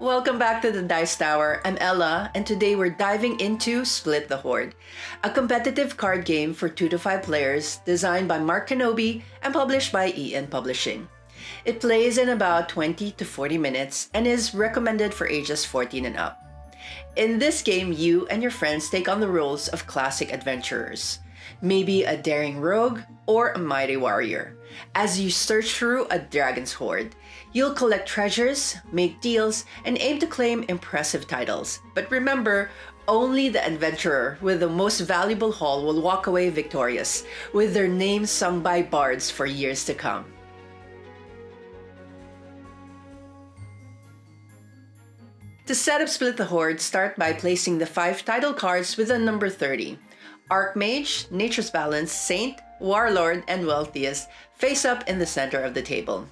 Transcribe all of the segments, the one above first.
Welcome back to the Dice Tower. I'm Ella, and today we're diving into Split the Hoard, a competitive card game for 2 to 5 players designed by Mark Kenobi and published by EN Publishing. It plays in about 20 to 40 minutes and is recommended for ages 14 and up. In this game, you and your friends take on the roles of classic adventurers, maybe a daring rogue or a mighty warrior. As you search through a dragon's hoard, you'll collect treasures, make deals, and aim to claim impressive titles. But remember, only the adventurer with the most valuable haul will walk away victorious, with their names sung by bards for years to come. To set up Split the Hoard, start by placing the 5 title cards with the number 30. Archmage, Nature's Balance, Saint, Warlord, and Wealthiest face up in the center of the table.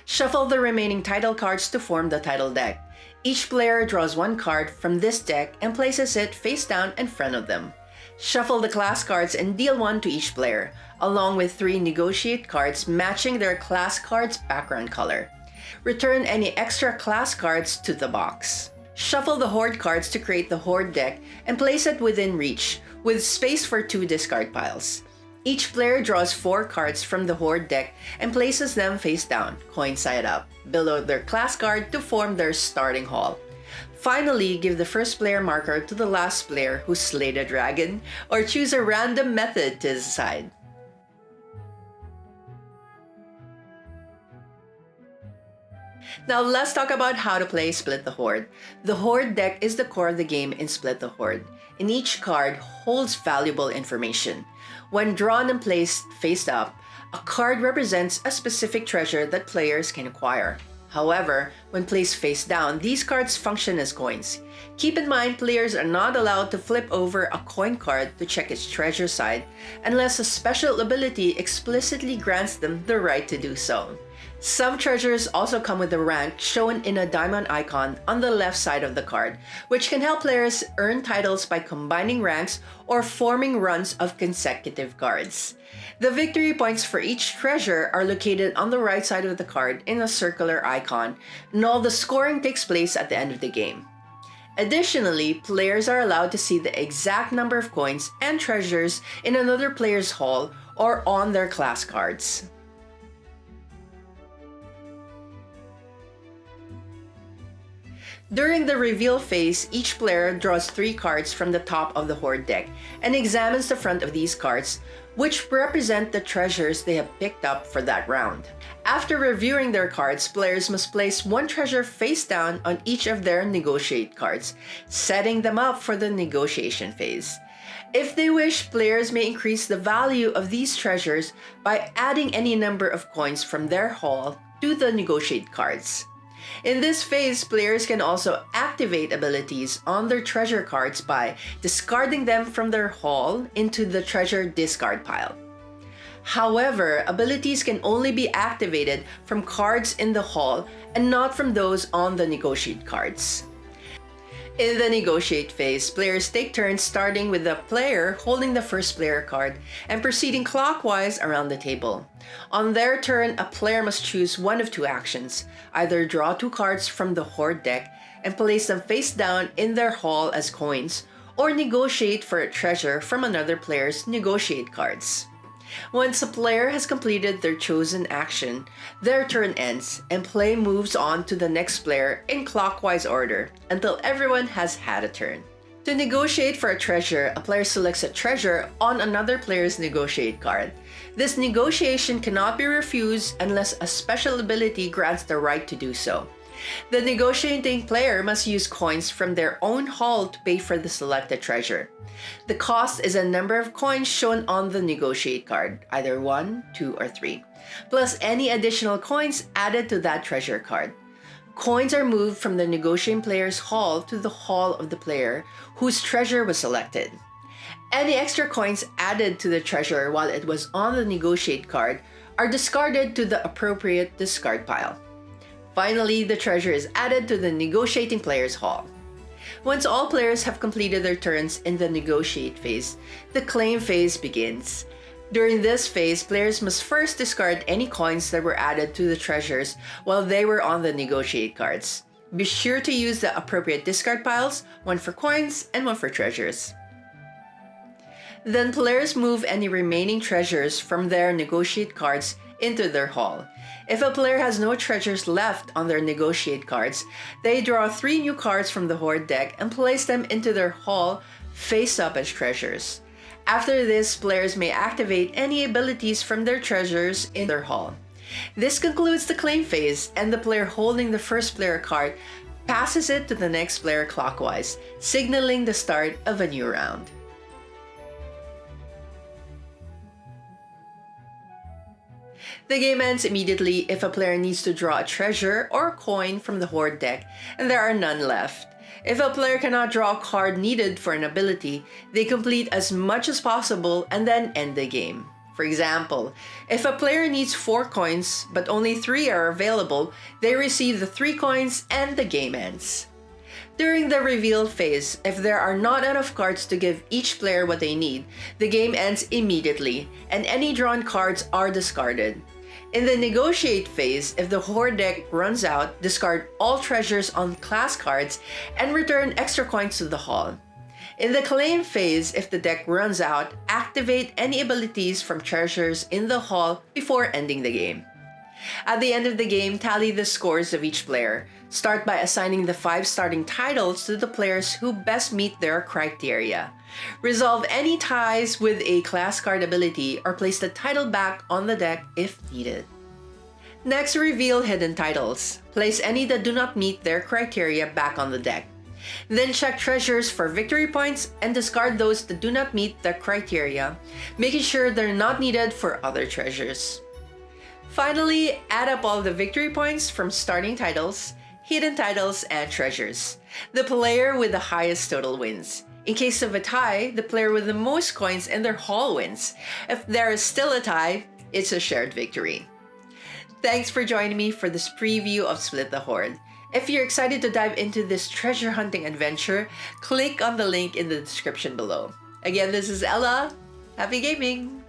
Shuffle the remaining title cards to form the title deck. Each player draws 1 card from this deck and places it face down in front of them. Shuffle the class cards and deal 1 to each player, along with 3 negotiate cards matching their class card's background color. Return any extra class cards to the box. Shuffle the Hoard cards to create the Hoard deck and place it within reach, with space for 2 discard piles. Each player draws 4 cards from the Hoard deck and places them face down, coin side up, below their class card to form their starting haul. Finally, give the first player marker to the last player who slayed a dragon, or choose a random method to decide. Now let's talk about how to play Split the Hoard. The Hoard deck is the core of the game in Split the Hoard, and each card holds valuable information. When drawn and placed face up, a card represents a specific treasure that players can acquire. However, when placed face down, these cards function as coins. Keep in mind, players are not allowed to flip over a coin card to check its treasure side unless a special ability explicitly grants them the right to do so. Some treasures also come with a rank shown in a diamond icon on the left side of the card, which can help players earn titles by combining ranks or forming runs of consecutive cards. The victory points for each treasure are located on the right side of the card in a circular icon, and all the scoring takes place at the end of the game. Additionally, players are allowed to see the exact number of coins and treasures in another player's haul or on their class cards. During the reveal phase, each player draws 3 cards from the top of the Hoard deck and examines the front of these cards, which represent the treasures they have picked up for that round. After reviewing their cards, players must place 1 treasure face down on each of their negotiate cards, setting them up for the negotiation phase. If they wish, players may increase the value of these treasures by adding any number of coins from their haul to the negotiate cards. In this phase, players can also activate abilities on their treasure cards by discarding them from their haul into the treasure discard pile. However, abilities can only be activated from cards in the haul and not from those on the negotiate cards. In the negotiate phase, players take turns starting with the player holding the first player card and proceeding clockwise around the table. On their turn, a player must choose one of 2 actions, either draw 2 cards from the Hoard deck and place them face down in their haul as coins, or negotiate for a treasure from another player's negotiate cards. Once a player has completed their chosen action, their turn ends and play moves on to the next player in clockwise order until everyone has had a turn. To negotiate for a treasure, a player selects a treasure on another player's negotiate card. This negotiation cannot be refused unless a special ability grants the right to do so. The negotiating player must use coins from their own haul to pay for the selected treasure. The cost is a number of coins shown on the negotiate card, either 1, 2, or 3, plus any additional coins added to that treasure card. Coins are moved from the negotiating player's haul to the haul of the player whose treasure was selected. Any extra coins added to the treasure while it was on the negotiate card are discarded to the appropriate discard pile. Finally, the treasure is added to the negotiating player's haul. Once all players have completed their turns in the negotiate phase, the claim phase begins. During this phase, players must first discard any coins that were added to the treasures while they were on the negotiate cards. Be sure to use the appropriate discard piles, one for coins and one for treasures. Then players move any remaining treasures from their negotiate cards into their haul. If a player has no treasures left on their negotiate cards, they draw 3 new cards from the Hoard deck and place them into their haul face up as treasures. After this, players may activate any abilities from their treasures in their haul. This concludes the claim phase, and the player holding the first player card passes it to the next player clockwise, signaling the start of a new round. The game ends immediately if a player needs to draw a treasure or a coin from the Hoard deck and there are none left. If a player cannot draw a card needed for an ability, they complete as much as possible and then end the game. For example, if a player needs 4 coins but only 3 are available, they receive the 3 coins and the game ends. During the reveal phase, if there are not enough cards to give each player what they need, the game ends immediately and any drawn cards are discarded. In the negotiate phase, if the Hoard deck runs out, discard all treasures on class cards and return extra coins to the haul. In the claim phase, if the deck runs out, activate any abilities from treasures in the haul before ending the game. At the end of the game, tally the scores of each player. Start by assigning the 5 starting titles to the players who best meet their criteria. Resolve any ties with a class card ability or place the title back on the deck if needed. Next, reveal hidden titles. Place any that do not meet their criteria back on the deck. Then check treasures for victory points and discard those that do not meet the criteria, making sure they're not needed for other treasures. Finally, add up all the victory points from starting titles, hidden titles, and treasures. The player with the highest total wins. In case of a tie, the player with the most coins in their haul wins. If there is still a tie, it's a shared victory. Thanks for joining me for this preview of Split the Hoard. If you're excited to dive into this treasure hunting adventure, click on the link in the description below. Again, this is Ella. Happy gaming!